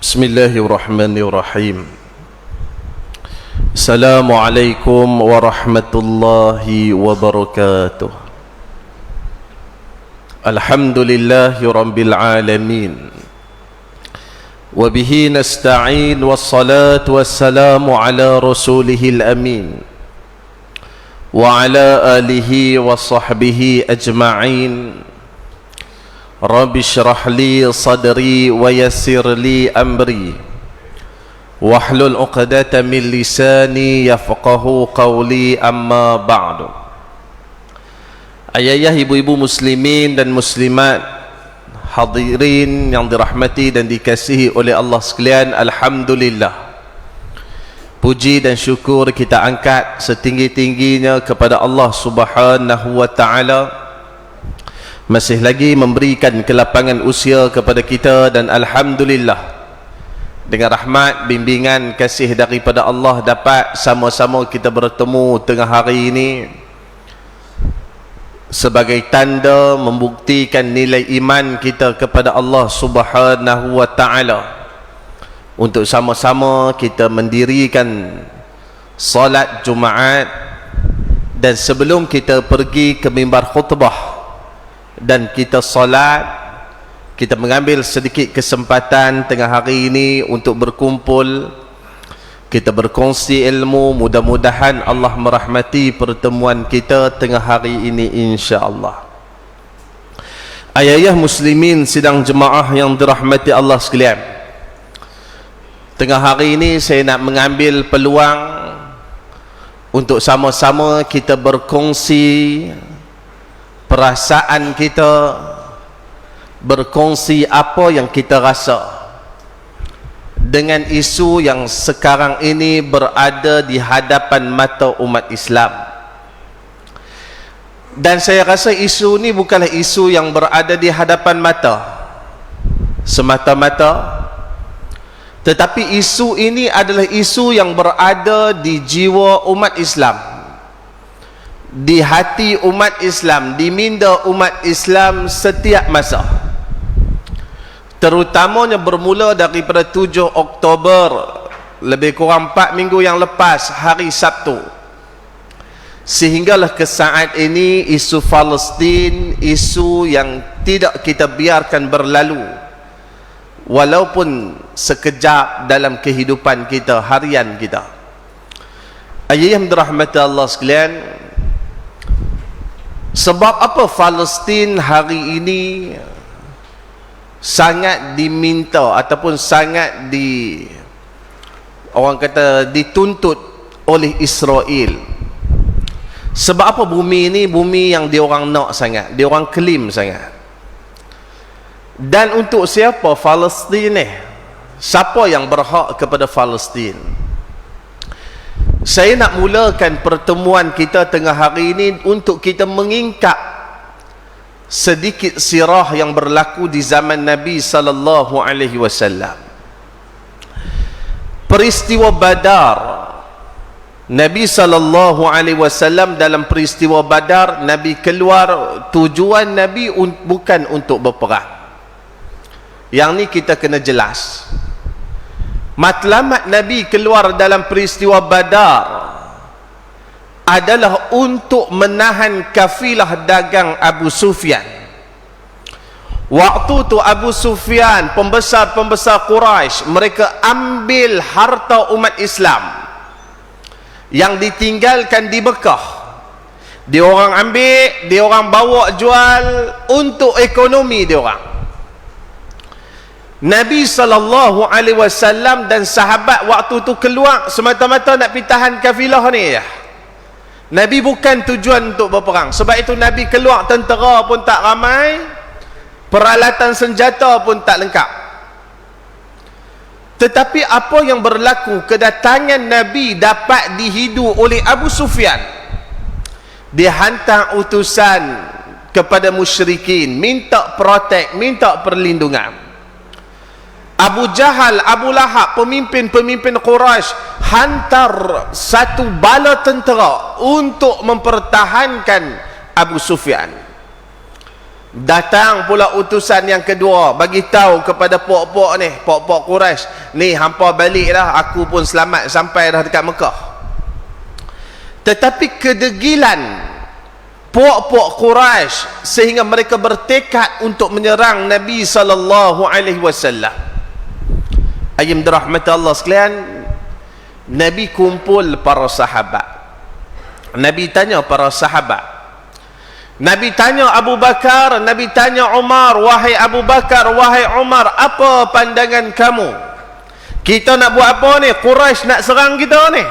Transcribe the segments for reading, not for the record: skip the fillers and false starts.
Bismillahirrahmanirrahim. Assalamualaikum warahmatullahi wabarakatuh. Alhamdulillahi rabbil alamin. Wabihi nasta'in, wassalatu wassalamu ala rasulihil amin wa ala alihi wa sahbihi ajma'in. Rabbi syrah li sadri wa yassir li amri wahlul uqdatan min lisani yafqahu qawli, amma ba'du. Ayah-ayah, ibu-ibu muslimin dan muslimat, hadirin yang dirahmati dan dikasihi oleh Allah sekalian, alhamdulillah, puji dan syukur kita angkat setinggi-tingginya kepada Allah Subhanahu wa ta'ala, masih lagi memberikan kelapangan usia kepada kita, dan alhamdulillah dengan rahmat, bimbingan, kasih daripada Allah dapat sama-sama kita bertemu tengah hari ini sebagai tanda membuktikan nilai iman kita kepada Allah Subhanahu wa ta'ala, untuk sama-sama kita mendirikan salat Jumaat. Dan sebelum kita pergi ke mimbar khutbah dan kita salat, kita mengambil sedikit kesempatan tengah hari ini untuk berkumpul, kita berkongsi ilmu. Mudah-mudahan Allah merahmati pertemuan kita tengah hari ini, insya-Allah. Ayah-ayah muslimin sidang jemaah yang dirahmati Allah sekalian, tengah hari ini saya nak mengambil peluang untuk sama-sama kita berkongsi perasaan kita, berkongsi apa yang kita rasa dengan isu yang sekarang ini berada di hadapan mata umat Islam. Dan saya rasa isu ni bukanlah isu yang berada di hadapan mata semata-mata, tetapi isu ini adalah isu yang berada di jiwa umat Islam, di hati umat Islam, di minda umat Islam setiap masa. Terutamanya bermula daripada 7 Oktober, lebih kurang 4 minggu yang lepas, hari Sabtu, sehinggalah ke saat ini isu Palestin, isu yang tidak kita biarkan berlalu walaupun sekejap dalam kehidupan kita harian kita. Ayah yang dirahmati Allah sekalian, sebab apa Palestin hari ini sangat diminta ataupun sangat orang kata dituntut oleh Israel? Sebab apa bumi ini bumi yang diorang nak sangat, diorang claim sangat? Dan untuk siapa Palestin ni? Siapa yang berhak kepada Palestin? Saya nak mulakan pertemuan kita tengah hari ini untuk kita mengingkap sedikit sirah yang berlaku di zaman Nabi sallallahu alaihi wasallam. Peristiwa Badar, Nabi sallallahu alaihi wasallam, dalam peristiwa Badar Nabi keluar, tujuan Nabi bukan untuk berperang. Yang ni kita kena jelas. Matlamat Nabi keluar dalam peristiwa Badar adalah untuk menahan kafilah dagang Abu Sufyan. Waktu tu Abu Sufyan, pembesar-pembesar Quraisy, mereka ambil harta umat Islam yang ditinggalkan di Mekah. Dia orang ambil, dia orang bawa jual untuk ekonomi dia orang. Nabi SAW dan sahabat waktu tu keluar semata-mata nak pergi tahan kafilah ni ya. Nabi bukan tujuan untuk berperang. Sebab itu Nabi keluar, tentera pun tak ramai, peralatan senjata pun tak lengkap. Tetapi apa yang berlaku, kedatangan Nabi dapat dihidu oleh Abu Sufyan. Dia hantar utusan kepada musyrikin, minta protek, minta perlindungan. Abu Jahal, Abu Lahab, pemimpin-pemimpin Quraisy hantar satu bala tentera untuk mempertahankan Abu Sufyan. Datang pula utusan yang kedua, bagi tahu kepada puak-puak ni, puak-puak Quraisy, ni hampa balik dah, aku pun selamat sampai dah dekat Mekah. Tetapi kedegilan puak-puak Quraisy sehingga mereka bertekad untuk menyerang Nabi sallallahu alaihi wasallam. Ayam dirahmati Allah sekalian, Nabi kumpul para sahabat. Nabi tanya para sahabat, Nabi tanya Abu Bakar, Nabi tanya Umar, wahai Abu Bakar, wahai Umar, apa pandangan kamu? Kita nak buat apa ni? Quraisy nak serang kita ni.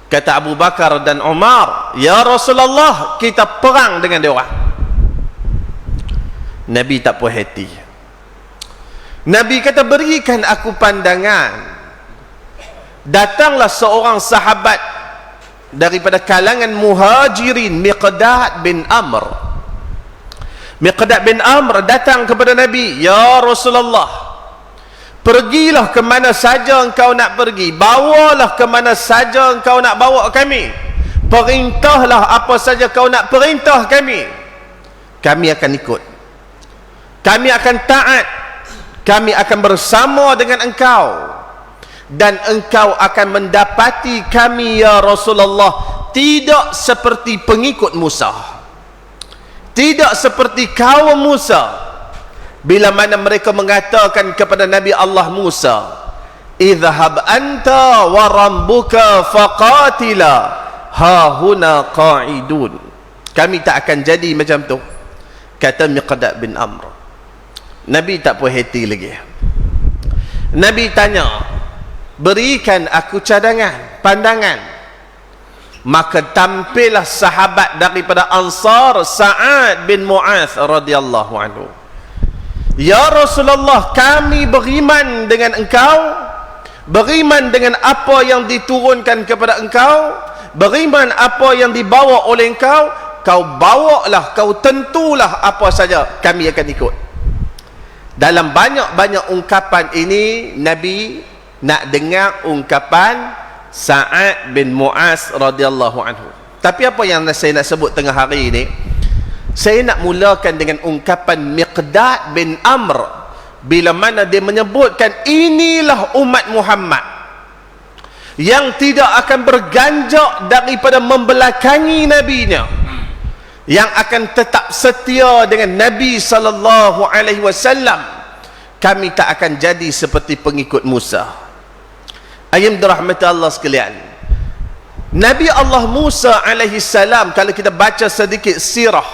Kata Abu Bakar dan Umar, ya Rasulullah, kita perang dengan dia orang. Nabi tak puas hati. Nabi kata, berikan aku pandangan. Datanglah seorang sahabat daripada kalangan muhajirin, Miqdad bin Amr. Miqdad bin Amr datang kepada Nabi, ya Rasulullah, pergilah ke mana saja engkau nak pergi, bawalah ke mana saja engkau nak bawa kami, perintahlah apa saja kau nak perintah kami akan ikut, kami akan taat, kami akan bersama dengan engkau, dan engkau akan mendapati kami ya Rasulullah tidak seperti pengikut Musa, tidak seperti kaum Musa, bila mana mereka mengatakan kepada Nabi Allah Musa, idhhab anta wa rabbuka faqatila hahuna qa'idun. Kami tak akan jadi macam tu, kata Miqdad bin Amr. Nabi tak puas hati lagi. Nabi tanya, berikan aku cadangan, pandangan. Maka tampillah sahabat daripada Ansar, Sa'ad bin Mu'adz radhiyallahu anhu. Ya Rasulullah, kami beriman dengan engkau, beriman dengan apa yang diturunkan kepada engkau, beriman apa yang dibawa oleh engkau, kau bawalah, kau tentulah apa saja, kami akan ikut. Dalam banyak-banyak ungkapan ini, Nabi nak dengar ungkapan Sa'ad bin Mu'adz radhiyallahu anhu. Tapi apa yang saya nak sebut tengah hari ini, saya nak mulakan dengan ungkapan Miqdad bin Amr, bila mana dia menyebutkan inilah umat Muhammad yang tidak akan berganjak daripada membelakangi nabinya, yang akan tetap setia dengan Nabi sallallahu alaihi wasallam. Kami tak akan jadi seperti pengikut Musa. Ayam dirahmati Allah sekalian, Nabi Allah Musa alaihi salam, kalau kita baca sedikit sirah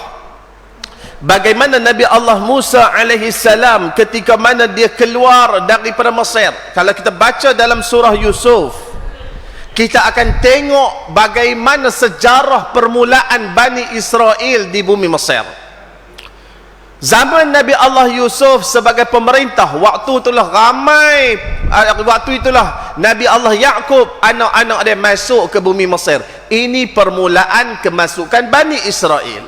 bagaimana Nabi Allah Musa alaihi salam ketika mana dia keluar daripada Mesir, kalau kita baca dalam surah Yusuf, kita akan tengok bagaimana sejarah permulaan Bani Israel di bumi Mesir. Zaman Nabi Allah Yusuf sebagai pemerintah, waktu itulah ramai, waktu itulah Nabi Allah Yaqub, anak-anak dia masuk ke bumi Mesir. Ini permulaan kemasukan Bani Israel.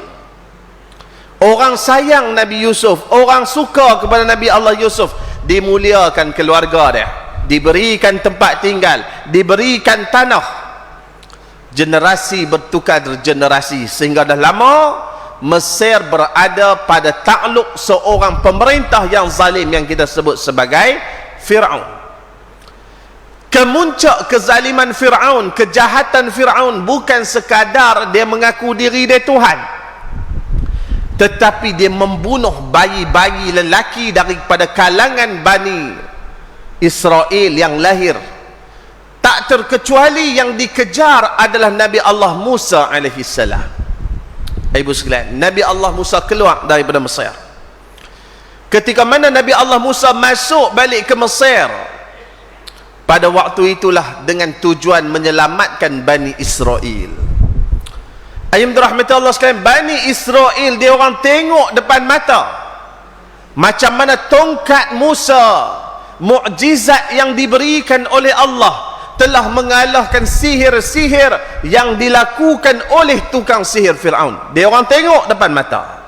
Orang sayang Nabi Yusuf, orang suka kepada Nabi Allah Yusuf, dimuliakan keluarga dia, diberikan tempat tinggal, diberikan tanah. Generasi bertukar generasi, sehingga dah lama Mesir berada pada takluk seorang pemerintah yang zalim yang kita sebut sebagai Fir'aun. Kemuncak kezaliman Fir'aun, kejahatan Fir'aun bukan sekadar dia mengaku diri dia Tuhan, tetapi dia membunuh bayi-bayi lelaki daripada kalangan Bani Israel yang lahir. Tak terkecuali yang dikejar adalah Nabi Allah Musa alaihi salam. Ibu sekalian, Nabi Allah Musa keluar daripada Mesir. Ketika mana Nabi Allah Musa masuk balik ke Mesir, pada waktu itulah dengan tujuan menyelamatkan Bani Israel. Ayam dirahmati Allah sekalian, Bani Israel dia orang tengok depan mata macam mana tongkat Musa, mukjizat yang diberikan oleh Allah, telah mengalahkan sihir-sihir yang dilakukan oleh tukang sihir Fir'aun. Dia orang tengok depan mata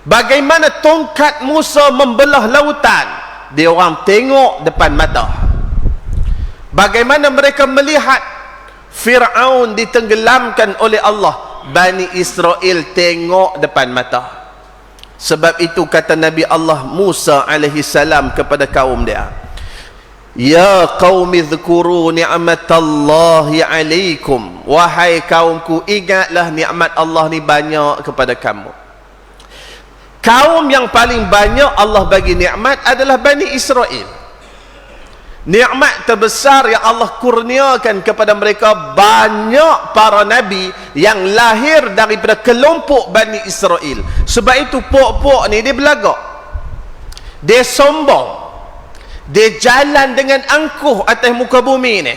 bagaimana tongkat Musa membelah lautan. Dia orang tengok depan mata bagaimana mereka melihat Fir'aun ditenggelamkan oleh Allah Bani Israel tengok depan mata. Sebab itu kata Nabi Allah Musa alaihi salam kepada kaum dia, ya qaumi dhkuru ni'matallahi alaikum, wahai kaumku, ingatlah nikmat Allah ni banyak kepada kamu. Kaum yang paling banyak Allah bagi nikmat adalah Bani Israel. Nikmat terbesar yang Allah kurniakan kepada mereka, banyak para nabi yang lahir daripada kelompok Bani Israel. Sebab itu pok-pok ni dia belagak, dia sombong, dia jalan dengan angkuh atas muka bumi ni.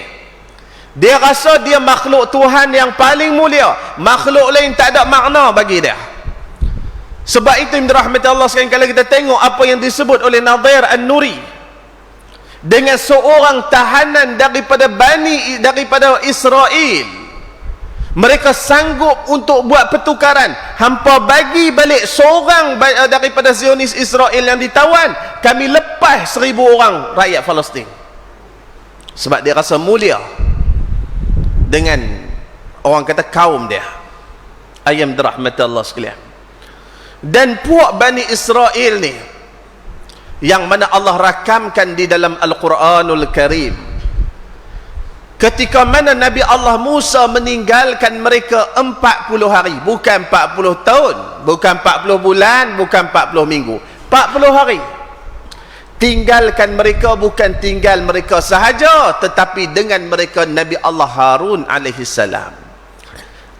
Dia rasa dia makhluk Tuhan yang paling mulia, makhluk lain tak ada makna bagi dia. Sebab itu dirahmati Allah sekalian, kalau kita tengok apa yang disebut oleh Nadhir An-Nuri dengan seorang tahanan daripada Israel, mereka sanggup untuk buat pertukaran. Hampa bagi balik seorang daripada Zionis Israel yang ditawan, kami lepas 1000 orang rakyat Palestin. Sebab dia rasa mulia dengan orang kata kaum dia. Ayam dirahmati Allah sekalian. Dan puak Bani Israel ni yang mana Allah rakamkan di dalam Al-Quranul Karim, ketika mana Nabi Allah Musa meninggalkan mereka 40 hari, bukan 40 tahun, bukan 40 bulan, bukan 40 minggu, 40 hari. Tinggalkan mereka, bukan tinggal mereka sahaja, tetapi dengan mereka Nabi Allah Harun alaihi salam.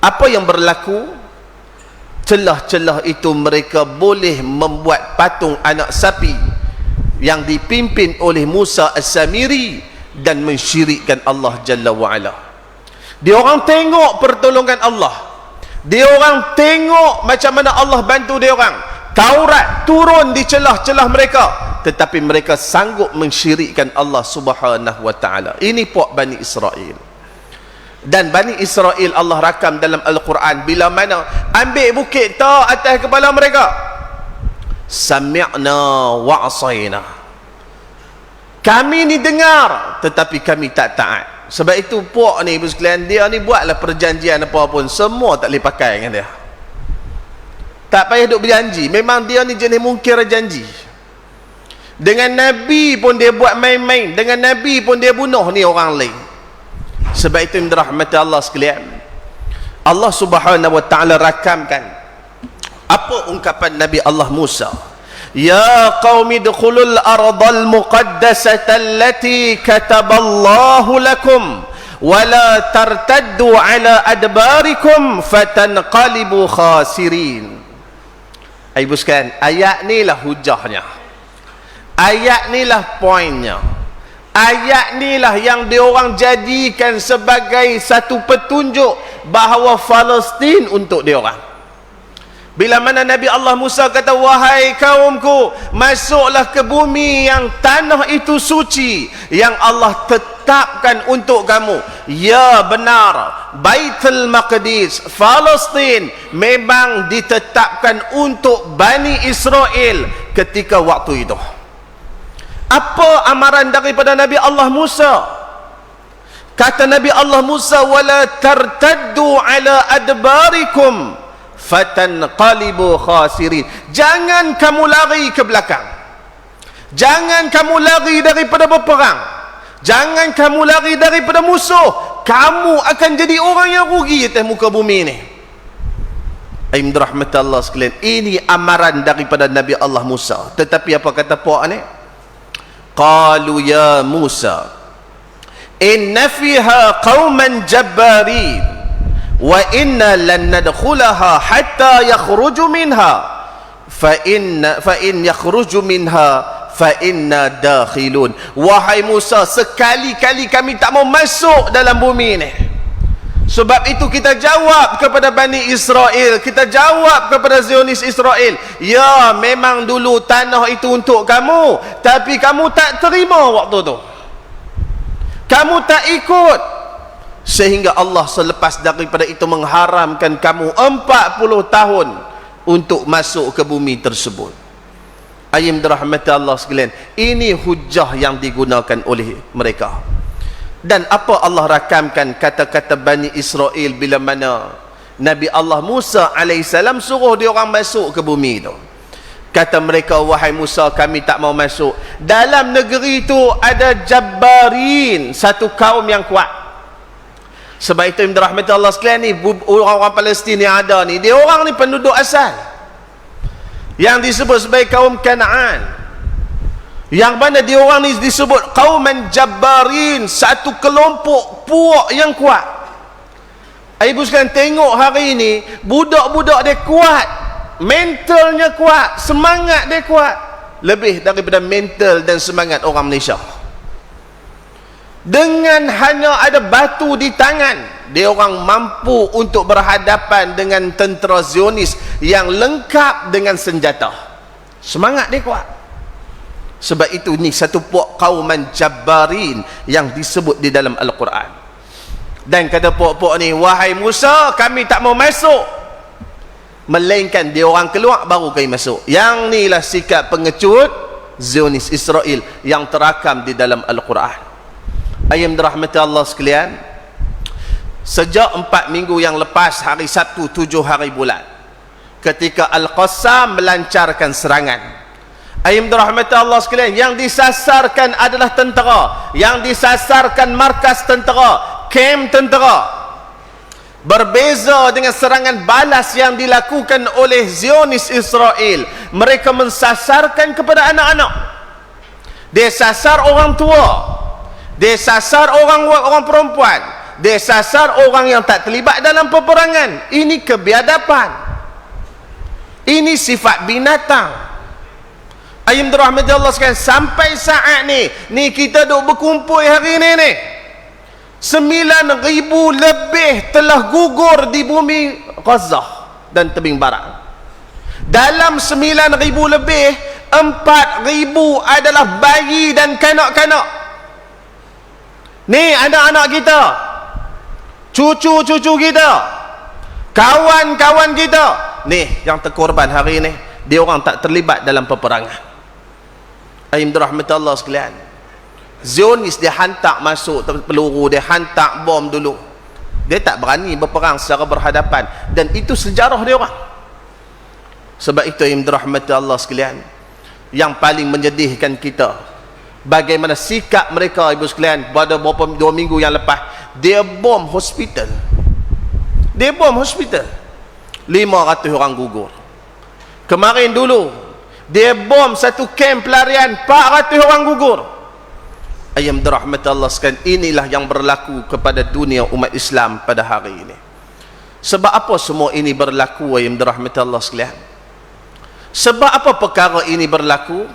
Apa yang berlaku? Celah-celah itu mereka boleh membuat patung anak sapi yang dipimpin oleh Musa As-Samiri dan mensyirikkan Allah Jalla wa'ala. Dia orang tengok pertolongan Allah, dia orang tengok macam mana Allah bantu dia orang. Taurat turun di celah-celah mereka, tetapi mereka sanggup mensyirikkan Allah Subhanahu wa ta'ala. Ini puak Bani Israel. Dan Bani Israel Allah rakam dalam Al-Quran, bila mana ambil bukit tak atas kepala mereka, sami'na wa'asayna, kami ni dengar tetapi kami tak taat. Sebab itu puak ni ibu sekalian, dia ni buatlah perjanjian apa pun, semua tak boleh pakai dengan dia. Tak payah duk berjanji. Memang dia ni jenis mungkir janji. Dengan Nabi pun dia buat main-main, dengan Nabi pun dia bunuh ni orang lain. Sebab itu dirahmati Allah sekalian, Allah Subhanahu wa ta'ala rakamkan apa ungkapan Nabi Allah Musa, ya qaumi dukhulul ardal muqaddasata allati kataballahu lakum wa la tartaddu ala adbarikum fatanqalibu khasirin. Ibu sekalian, ayat ni lah hujahnya, ayat ni lah poinnya. Ayat ni lah yang diorang jadikan sebagai satu petunjuk bahawa Palestin untuk diorang. Bila mana Nabi Allah Musa kata, wahai kaumku, masuklah ke bumi yang tanah itu suci, yang Allah tetapkan untuk kamu. Ya benar, Baitul Maqdis, Palestin memang ditetapkan untuk Bani Israel ketika waktu itu. Apa amaran daripada Nabi Allah Musa? Kata Nabi Allah Musa, wala tartaddu ala adbarikum fatanqalibu khasirin. Jangan kamu lari ke belakang, jangan kamu lari daripada berperang, jangan kamu lari daripada musuh, kamu akan jadi orang yang rugi atas muka bumi ni. Aim rahmat Allah sekalian, ini amaran daripada Nabi Allah Musa. Tetapi apa kata puak ni? Qalu ya Musa, inna fiha qauman jabbarin wa inna lan nadkhulaha hatta yakhruju minha fa in yakhruju minha fa inna dakhilun. Wahai Musa, sekali-kali kami tak mau masuk dalam bumi ni. Sebab itu kita jawab kepada Bani Israel, kita jawab kepada Zionis Israel, ya memang dulu tanah itu untuk kamu, tapi kamu tak terima waktu tu, kamu tak ikut, sehingga Allah selepas daripada itu mengharamkan kamu 40 tahun untuk masuk ke bumi tersebut. Ayam dirahmati Allah sekalian, ini hujah yang digunakan oleh mereka. Dan apa Allah rakamkan kata-kata Bani Israel bila mana Nabi Allah Musa alaihissalam suruh dia orang masuk ke bumi tu. Kata mereka, wahai Musa, kami tak mau masuk. Dalam negeri itu ada Jabbarin, satu kaum yang kuat. Sebab itu rahmat Allah sekalian ni, orang-orang Palestin yang ada ni, dia orang ni penduduk asal yang disebut sebagai kaum Kanaan, yang mana dia orang ni disebut kauman Jabbarin, satu kelompok puak yang kuat. Ibu sekalian tengok hari ini, budak-budak dia kuat, mentalnya kuat, semangat dia kuat, lebih daripada mental dan semangat orang Malaysia. Dengan hanya ada batu di tangan, dia orang mampu untuk berhadapan dengan tentera Zionis yang lengkap dengan senjata. Semangat dia kuat. Sebab itu ni satu puak kauman Jabbarin yang disebut di dalam Al-Quran. Dan kata puak-puak ni, wahai Musa, kami tak mau masuk, melainkan dia orang keluar baru kami masuk. Yang ni lah sikap pengecut Zionis Israel yang terakam di dalam Al-Quran. Ayam dirahmati Allah sekalian, sejak 4 minggu yang lepas, hari Sabtu 7 hari bulan, ketika Al-Qassam melancarkan serangan, ayam dirahmati Allah sekalian, yang disasarkan adalah tentera, yang disasarkan markas tentera, kem tentera. Berbeza dengan serangan balas yang dilakukan oleh Zionis Israel, mereka mensasarkan kepada anak-anak, dia sasar orang tua, dia sasar orang perempuan, dia sasar orang yang tak terlibat dalam peperangan. Ini kebiadaban, ini sifat binatang. Ayam dirahmati Allah sekalian, sampai saat ni kita duk berkumpul hari ni 9,000 lebih telah gugur di bumi Gaza dan tebing barat. Dalam 9,000 lebih, 4,000 adalah bayi dan kanak-kanak. Ni anak-anak kita, cucu-cucu kita, kawan-kawan kita, ni yang terkorban hari ni, dia orang tak terlibat dalam peperangan. Ayam dirahmati Allah sekalian, Zionis dia hantar masuk peluru, dia hantar bom dulu, dia tak berani berperang secara berhadapan, dan itu sejarah dia orang. Sebab itu ayam dirahmati Allah sekalian, yang paling menyedihkan kita, bagaimana sikap mereka ibu sekalian pada beberapa 2 minggu yang lepas. Dia bom hospital, dia bom hospital, 500 orang gugur. Kemarin dulu dia bom satu kamp pelarian, 400 orang gugur. Ayam dirahmati Allah sekalian, inilah yang berlaku kepada dunia umat Islam pada hari ini. Sebab apa semua ini berlaku ayam dirahmati Allah sekalian? Sebab apa perkara ini berlaku?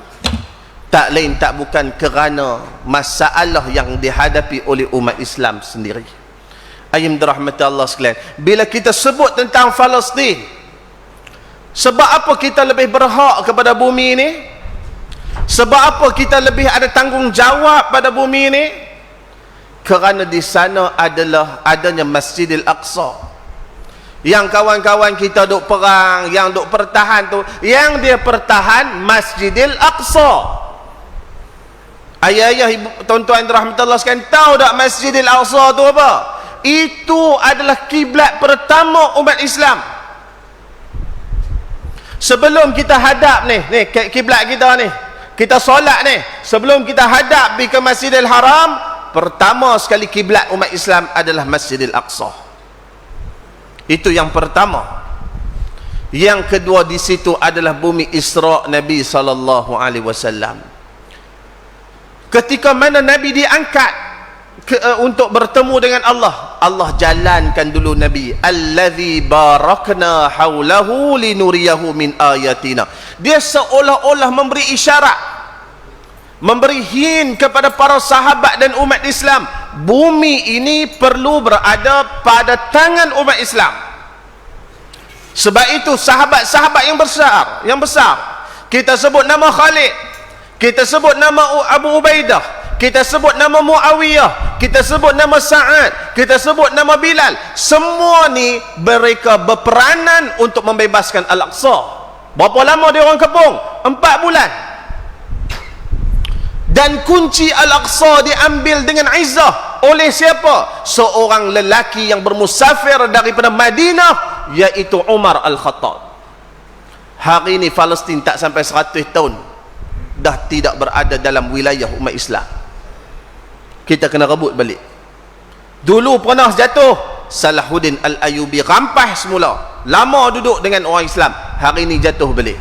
Tak lain tak bukan kerana masalah yang dihadapi oleh umat Islam sendiri. Ayam dirahmati Allah sekalian, bila kita sebut tentang Palestin, sebab apa kita lebih berhak kepada bumi ini? Sebab apa kita lebih ada tanggungjawab pada bumi ini? Kerana di sana adalah adanya Masjidil Aqsa, yang kawan-kawan kita duk perang, yang duk pertahan tu, yang dia pertahan Masjidil Aqsa. Ayah-ayah, ibu, tuan-tuan rahmatullah sekalian, tahu tak Masjidil Aqsa tu apa? Itu adalah kiblat pertama umat Islam. Sebelum kita hadap ni kiblat kita ni, kita solat ni, sebelum kita hadap pergi ke Masjidil Haram, pertama sekali kiblat umat Islam adalah Masjidil Aqsa. Itu yang pertama. Yang kedua, di situ adalah bumi Isra Nabi sallallahu alaihi wasallam. Ketika mana Nabi diangkat untuk bertemu dengan Allah, Allah jalankan dulu Nabi, allazi barakna haulahu linuriyahu min ayatina. Dia seolah-olah memberi isyarat, memberi hint kepada para sahabat dan umat Islam, bumi ini perlu berada pada tangan umat Islam. Sebab itu sahabat-sahabat yang besar, kita sebut nama Khalid, kita sebut nama Abu Ubaidah, kita sebut nama Muawiyah, kita sebut nama Sa'ad, kita sebut nama Bilal. Semua ni mereka berperanan untuk membebaskan Al-Aqsa. Berapa lama dia orang kepung? 4 bulan. Dan kunci Al-Aqsa diambil dengan izzah oleh siapa? Seorang lelaki yang bermusafir daripada Madinah iaitu Umar Al-Khattab. Hari ini Palestin tak sampai 100 tahun dah tidak berada dalam wilayah umat Islam. Kita kena rebut balik. Dulu pernah jatuh Salahuddin Al-Ayyubi, rampas semula, lama duduk dengan orang Islam, hari ini jatuh balik.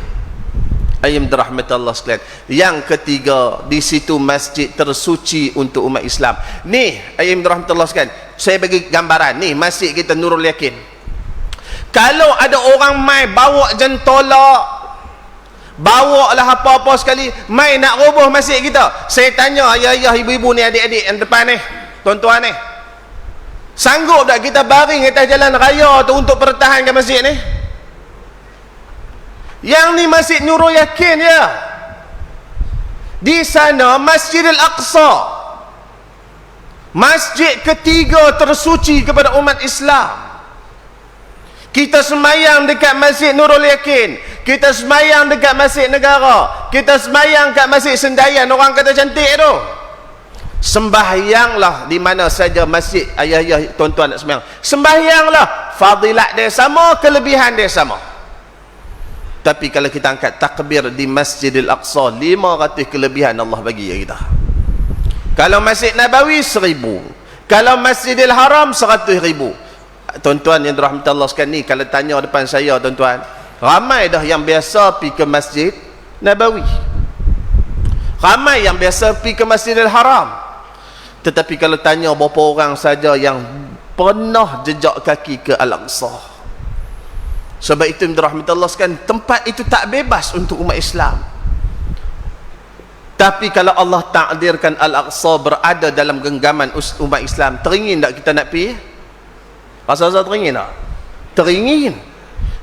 Ayam dirahmati Allah sekalian. Yang ketiga, di situ masjid tersuci untuk umat Islam. Ni ayam dirahmati Allah sekalian, saya bagi gambaran. Ni masjid kita Nurul Yakin. Kalau ada orang mai bawa jentolak, bawa lah apa-apa sekali, mai nak roboh masjid kita, saya tanya ayah-ayah, ibu-ibu ni, adik-adik yang depan ni, tuan-tuan ni, sanggup tak kita baring atas jalan raya tu untuk pertahankan masjid ni? Yang ni Masjid Nurul Yakin ya. Di sana Masjid Al-Aqsa, masjid ketiga tersuci kepada umat Islam. Kita sembahyang dekat Masjid Nurul Yakin, kita sembahyang dekat Masjid Negara, kita sembahyang kat Masjid Sendayan, orang kata cantik tu. Sembahyanglah di mana saja masjid, ayah-ayah, tuan-tuan nak sembahyang, sembahyanglah. Fadilat dia sama, kelebihan dia sama. Tapi kalau kita angkat takbir di Masjidil Aqsa, 500 kelebihan Allah bagi kita. Kalau Masjid Nabawi 1000, kalau Masjidil Haram 100,000. Tuan-tuan yang dirahmati Allah sekalian, ni kalau tanya depan saya, tuan-tuan, ramai dah yang biasa pergi ke Masjid Nabawi, ramai yang biasa pergi ke Masjidil Haram. Tetapi kalau tanya berapa orang saja yang pernah jejak kaki ke Al-Aqsa. Sebab itu dirahmati Allah sekalian, tempat itu tak bebas untuk umat Islam. Tapi kalau Allah takdirkan Al-Aqsa berada dalam genggaman umat Islam, teringin tak kita nak pergi? Rasa-rasa teringin tak? Teringin.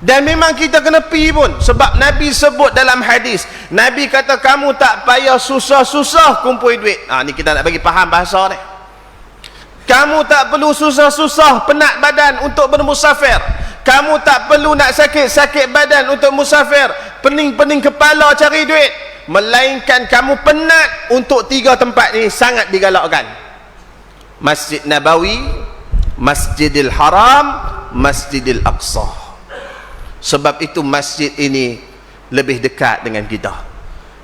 Dan memang kita kena pergi pun, sebab Nabi sebut dalam hadis, Nabi kata kamu tak payah susah-susah kumpul duit. Ni kita nak bagi faham bahasa ni. Kamu tak perlu susah-susah penat badan untuk bermusafir. Kamu tak perlu nak sakit-sakit badan untuk musafir, pening-pening kepala cari duit. Melainkan kamu penat untuk 3 tempat ni, sangat digalakkan: Masjid Nabawi, Masjidil Haram, Masjidil Aqsa. Sebab itu masjid ini lebih dekat dengan kita.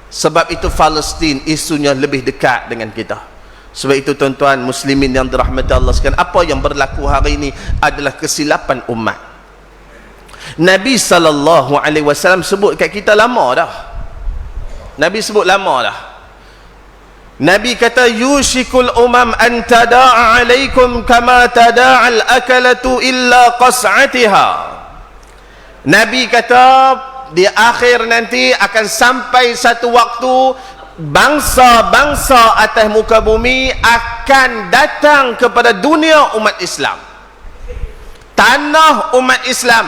Sebab itu Palestin isunya lebih dekat dengan kita. Sebab itu tuan-tuan muslimin yang dirahmati Allah sekalian, apa yang berlaku hari ini adalah kesilapan umat. Nabi SAW sebut kat kita lama dah. Nabi sebut lama dah. Nabi kata, yushikul umam an tada'a alaikum kama tada'al akalatu illa qas'atiha. Nabi kata di akhir nanti akan sampai satu waktu, bangsa-bangsa atas muka bumi akan datang kepada dunia umat Islam, tanah umat Islam,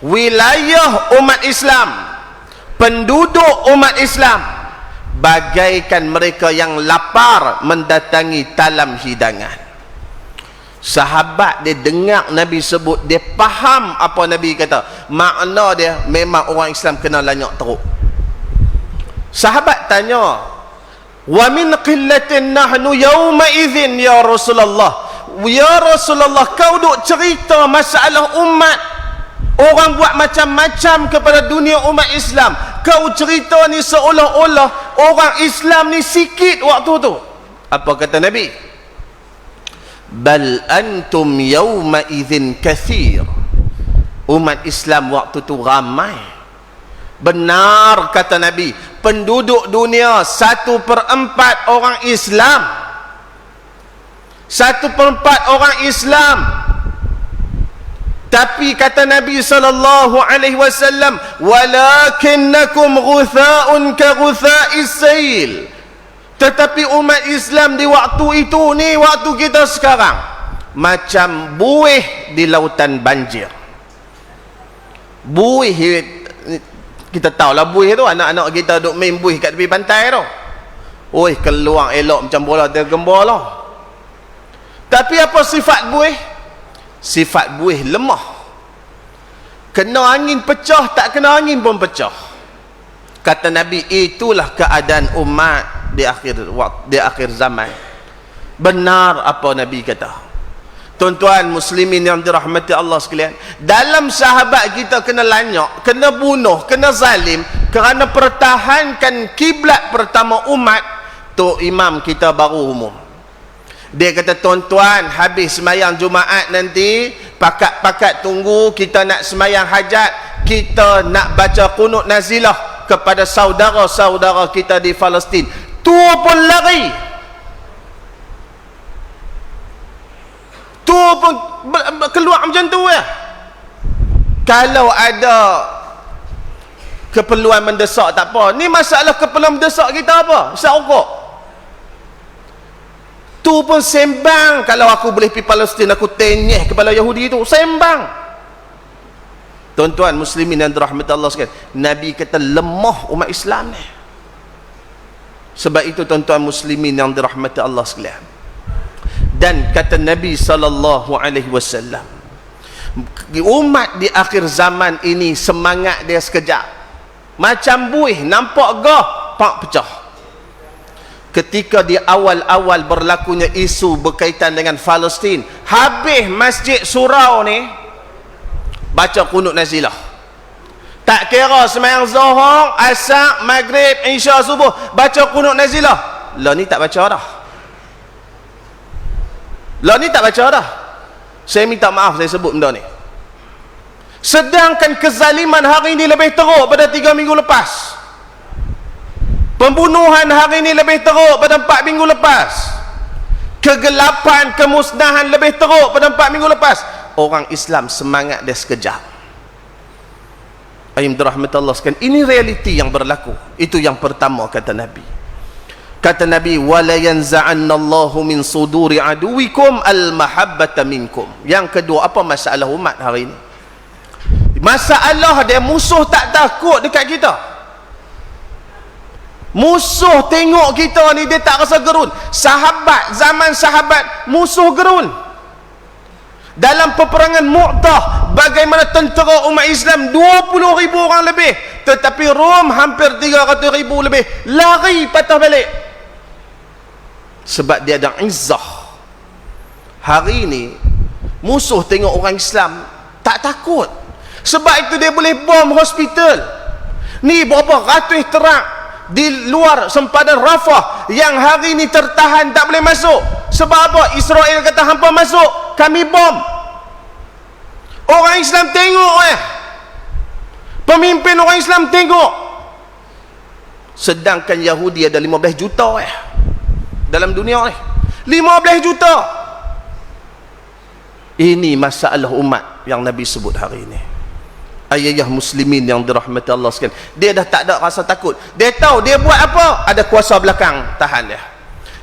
wilayah umat Islam, penduduk umat Islam, bagaikan mereka yang lapar mendatangi talam hidangan. Sahabat dia dengar Nabi sebut, dia faham apa Nabi kata. Makna dia memang orang Islam kena lanyak teruk. Sahabat tanya, wa min qillatin nahnu yawma idzin ya Rasulullah. Ya Rasulullah, kau duk cerita masalah umat, orang buat macam-macam kepada dunia umat Islam. Kau cerita ni seolah-olah orang Islam ni sikit waktu tu. Apa kata Nabi? Bal antum yawma idzin kathir. Umat Islam waktu tu ramai. Benar kata Nabi, penduduk dunia 1/4 orang Islam. 1/4 orang Islam. Tapi kata Nabi SAW, walakinnakum ghutha'un ka ghutha'is sail. Tetapi umat Islam di waktu itu ni, waktu kita sekarang, macam buih di lautan banjir. Buih, kita tahulah buih tu, anak-anak kita duk main buih kat tepi pantai tu. Oi, keluar elok macam bola tergembala. Tapi apa sifat buih? Sifat buih lemah. Kena angin pecah, tak kena angin pun pecah. Kata Nabi, itulah keadaan umat di akhir zaman. Benar apa Nabi kata. Tuan-tuan muslimin yang dirahmati Allah sekalian, dalam sahabat kita kena lanyak, kena bunuh, kena zalim kerana pertahankan kiblat pertama umat, tu imam kita baru umum. Dia kata, tuan-tuan habis semayang Jumaat nanti, pakat-pakat tunggu, kita nak semayang hajat, kita nak baca qunut nazilah kepada saudara-saudara kita di Palestin. Tu pun lari, tu pun keluar macam tu ya. Kalau ada keperluan mendesak tak apa. Ni masalah keperluan mendesak kita apa? Isyak rokok. Tu pun sembang. Kalau aku boleh pergi Palestin, aku tenyeh kepala Yahudi tu. Sembang. Tuan-tuan muslimin yang dirahmati Allah sekalian, Nabi kata lemah umat Islam ni. Sebab itu tuan-tuan muslimin yang dirahmati Allah sekalian, dan kata Nabi SAW, umat di akhir zaman ini semangat dia sekejap, macam buih nampak gah pak pecah. Ketika di awal-awal berlakunya isu berkaitan dengan Palestin, habis masjid surau ni baca qunut nazilah. Tak kira sembahyang zuhur, asar, maghrib, isya, subuh, baca qunut nazilah. Lah ni tak baca dah. Lah ni tak baca dah. Saya minta maaf saya sebut benda ni. Sedangkan kezaliman hari ini lebih teruk pada 3 minggu lepas. Pembunuhan hari ini lebih teruk pada 4 minggu lepas. Kegelapan, kemusnahan lebih teruk pada 4 minggu lepas. Orang Islam semangat dia sekejap. Ayat dirahmati Allah sekalian, ini realiti yang berlaku. Itu yang pertama kata Nabi. Kata Nabi, wala yanza'annallahu min suduri aduwikum al-mahabbata minkum. Yang kedua, apa masalah umat hari ini? Masalah dia musuh tak takut dekat kita. Musuh tengok kita ni dia tak rasa gerun. Sahabat, zaman sahabat musuh gerun. Dalam peperangan Mu'tah, bagaimana tentera umat Islam 20,000 orang lebih, tetapi Rom hampir 300,000 lebih lari patah balik. Sebab dia ada izzah. Hari ini musuh tengok orang Islam tak takut. Sebab itu dia boleh bom hospital. Ni berapa ratus terak di luar sempadan Rafah yang hari ini tertahan tak boleh masuk. Sebab apa? Israel kata hampa masuk, kami bom. Orang Islam tengok pemimpin orang Islam tengok. Sedangkan Yahudi ada 15 juta dalam dunia ni. 15 juta. Ini masalah umat yang Nabi sebut hari ini. Ayah muslimin yang dirahmati Allah sekalian, dia dah tak ada rasa takut. Dia tahu dia buat apa, ada kuasa belakang tahan dia.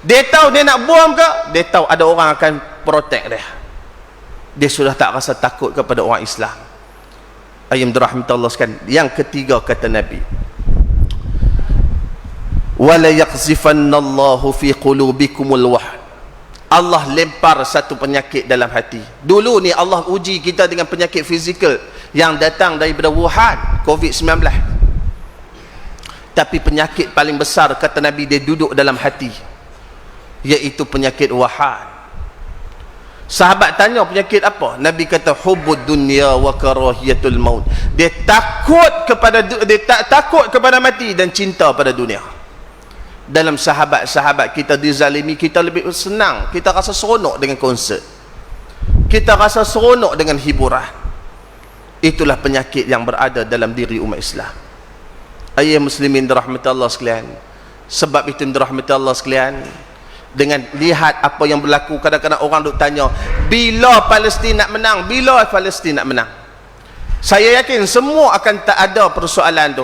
Dia tahu dia nak bom ke, dia tahu ada orang akan protect dia. Dia sudah tak rasa takut kepada orang Islam. Ayat dirahmati Allah sekalian, yang ketiga kata Nabi, wala yaqzifannallahu fi qulubikumul wahn. Allah lempar satu penyakit dalam hati. Dulu ni Allah uji kita dengan penyakit fizikal yang datang daripada Wuhan, COVID-19. Tapi penyakit paling besar kata Nabi dia duduk dalam hati, iaitu penyakit wahan. Sahabat tanya penyakit apa? Nabi kata hubbud dunya wa karahiyatul maut. Dia takut kepada mati dan cinta pada dunia. Dalam sahabat-sahabat kita dizalimi, kita lebih senang, kita rasa seronok dengan konsert, kita rasa seronok dengan hiburan. Itulah penyakit yang berada dalam diri umat Islam. Ayat muslimin dirahmati Allah sekalian. Sebab itu dirahmati Allah sekalian, dengan lihat apa yang berlaku, kadang-kadang orang duk tanya, bila Palestin nak menang, bila Palestin nak menang. Saya yakin semua akan tak ada persoalan tu.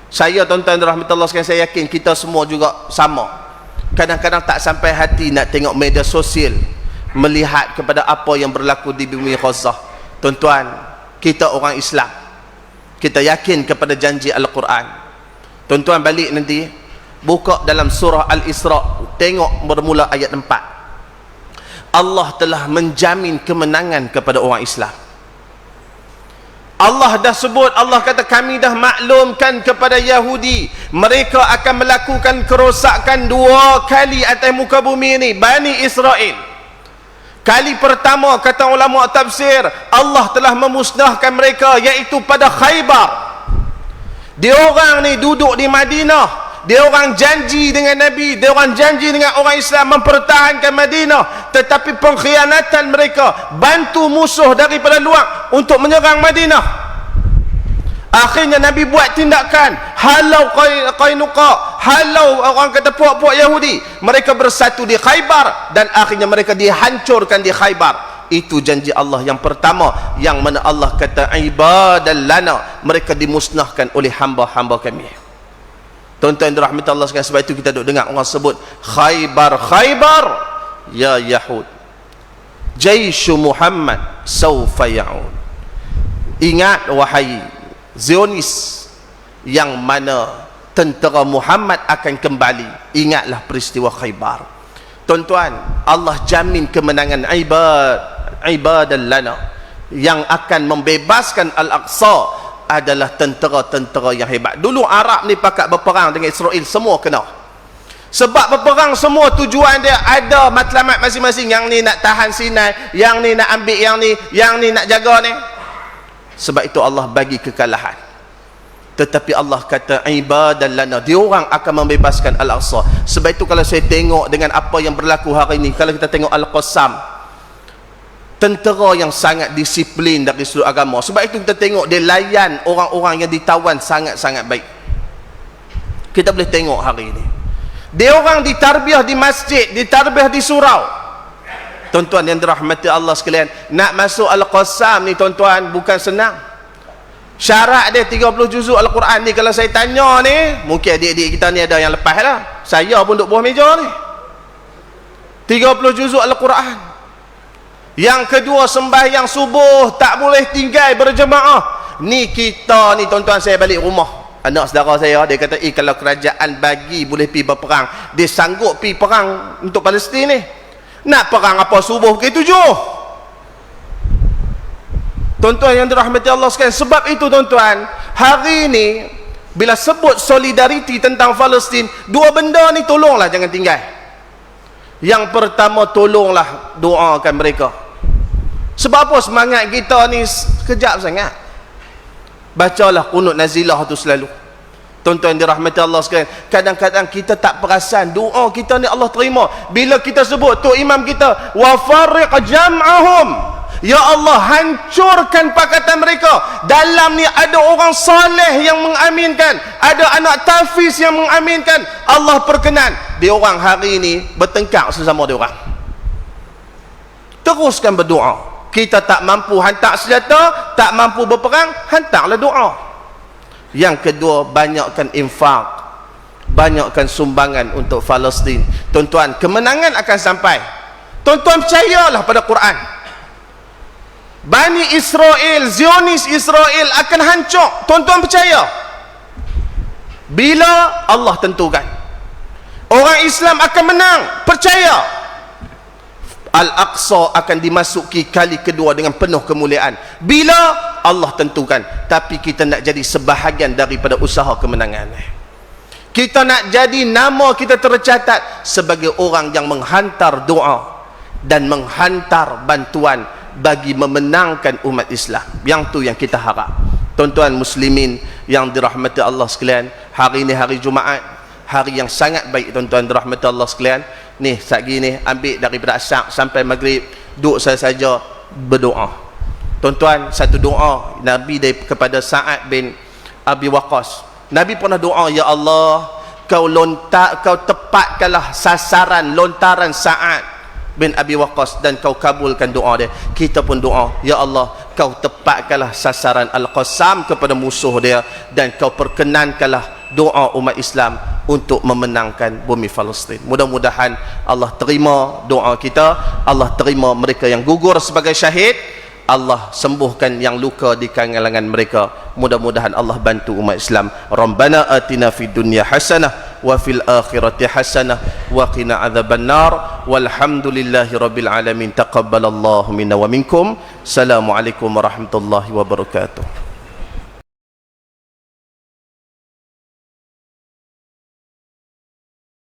Saya tuan-tuan dirahmati Allah sekalian, saya yakin kita semua juga sama. Kadang-kadang tak sampai hati nak tengok media sosial, melihat kepada apa yang berlaku di bumi Gaza. Tuan-tuan, kita orang Islam, kita yakin kepada janji Al-Quran. Tuan-tuan balik nanti, buka dalam surah Al-Isra, tengok bermula ayat 4. Allah telah menjamin kemenangan kepada orang Islam. Allah dah sebut, Allah kata kami dah maklumkan kepada Yahudi, mereka akan melakukan kerosakan 2 kali atas muka bumi ini, Bani Israel. Kali pertama kata ulama tafsir, Allah telah memusnahkan mereka iaitu pada Khaybar. Dia orang ni duduk di Madinah, dia orang janji dengan Nabi, dia orang janji dengan orang Islam mempertahankan Madinah, tetapi pengkhianatan mereka bantu musuh daripada luar untuk menyerang Madinah. Akhirnya Nabi buat tindakan, halau Qainuqa, halau orang kata puak-puak Yahudi, mereka bersatu di Khaybar dan akhirnya mereka dihancurkan di Khaybar. Itu janji Allah yang pertama, yang mana Allah kata ibadan lana, mereka dimusnahkan oleh hamba-hamba kami. Tuan-tuan dirahmati Allah sekalian, sebab itu kita duk dengar orang sebut Khaybar, Khaybar ya Yahud, Jaishu Muhammad sawfa ya'ud. Ingat wahai Zionis, yang mana tentera Muhammad akan kembali. Ingatlah peristiwa Khaybar. Tuan-tuan, Allah jamin kemenangan ibadan lana. Yang akan membebaskan Al-Aqsa adalah tentera-tentera yang hebat. Dulu Arab ni pakat berperang dengan Israel, semua kena. Sebab berperang semua tujuan dia ada matlamat masing-masing. Yang ni nak tahan Sinai, yang ni nak ambil yang ni nak jaga ni. Sebab itu Allah bagi kekalahan. Tetapi Allah kata ibadan lana, dia orang akan membebaskan Al-Aqsa. Sebab itu kalau saya tengok dengan apa yang berlaku hari ini, kalau kita tengok Al-Qassam, tentera yang sangat disiplin dari seluruh agama. Sebab itu kita tengok dia layan orang-orang yang ditawan sangat-sangat baik. Kita boleh tengok hari ini, dia orang ditarbiah di masjid, ditarbiah di surau. Tuan-tuan yang dirahmati Allah sekalian, nak masuk Al-Qassam ni tuan-tuan bukan senang. Syarat dia 30 juzuk Al-Quran ni. Kalau saya tanya ni, mungkin adik-adik kita ni ada yang lepas lah, saya pun duduk bawah meja ni. 30 juzuk Al-Quran. Yang kedua, sembahyang subuh tak boleh tinggal berjemaah. Ni kita ni tuan-tuan, saya balik rumah, anak saudara saya, dia kata kalau kerajaan bagi boleh pergi berperang, dia sanggup pergi perang untuk Palestin ni. Nak perang apa subuh ke 7? Tuan-tuan yang dirahmati Allah sekalian, sebab itu tuan-tuan, hari ini bila sebut solidariti tentang Palestin, dua benda ni tolonglah jangan tinggal. Yang pertama, tolonglah doakan mereka. Sebab apa? Semangat kita ni kejap sangat. Bacalah qunut nazilah tu selalu. Tuan-tuan dirahmati Allah sekalian, kadang-kadang kita tak perasan doa kita ni Allah terima bila kita sebut tu imam kita, wa farriq jam'ahum, ya Allah hancurkan pakatan mereka. Dalam ni ada orang saleh yang mengaminkan, ada anak tafiz yang mengaminkan. Allah perkenan dia orang hari ini bertengkar sesama dia orang. Teruskan berdoa. Kita tak mampu hantar senjata, tak mampu berperang, hantarlah doa. Yang kedua, banyakkan infak, banyakkan sumbangan untuk Palestin. Tuan-tuan, kemenangan akan sampai. Tuan-tuan percayalah pada Quran. Bani Israel, Zionis Israel akan hancur. Tuan-tuan percaya. Bila Allah tentukan, orang Islam akan menang, percaya. Al-Aqsa akan dimasuki kali kedua dengan penuh kemuliaan bila Allah tentukan. Tapi kita nak jadi sebahagian daripada usaha kemenangan. Kita nak jadi nama kita tercatat sebagai orang yang menghantar doa dan menghantar bantuan bagi memenangkan umat Islam. Yang tu yang kita harap. Tuan-tuan muslimin yang dirahmati Allah sekalian, hari ini hari Jumaat, hari yang sangat baik tuan-tuan dirahmati Allah sekalian. Ni satgi ni ambil daripada asar sampai maghrib, duduk saja berdoa. Tuan-tuan, satu doa Nabi kepada Sa'ad bin Abi Waqqas. Nabi pernah doa, ya Allah, kau tepatkanlah sasaran lontaran Sa'ad bin Abi Waqqas dan kau kabulkan doa dia. Kita pun doa, ya Allah, kau tepatkanlah sasaran Al-Qassam kepada musuh dia dan kau perkenankanlah doa umat Islam untuk memenangkan bumi Palestin. Mudah-mudahan Allah terima doa kita, Allah terima mereka yang gugur sebagai syahid, Allah sembuhkan yang luka di kalangan mereka. Mudah-mudahan Allah bantu umat Islam. Rabbana atina fid dunya hasanah wa fil akhirati hasanah wa qina adzabannar. Walhamdulillahi rabbil alamin. Taqabbalallahu minna wa minkum. Assalamualaikum warahmatullahi wabarakatuh.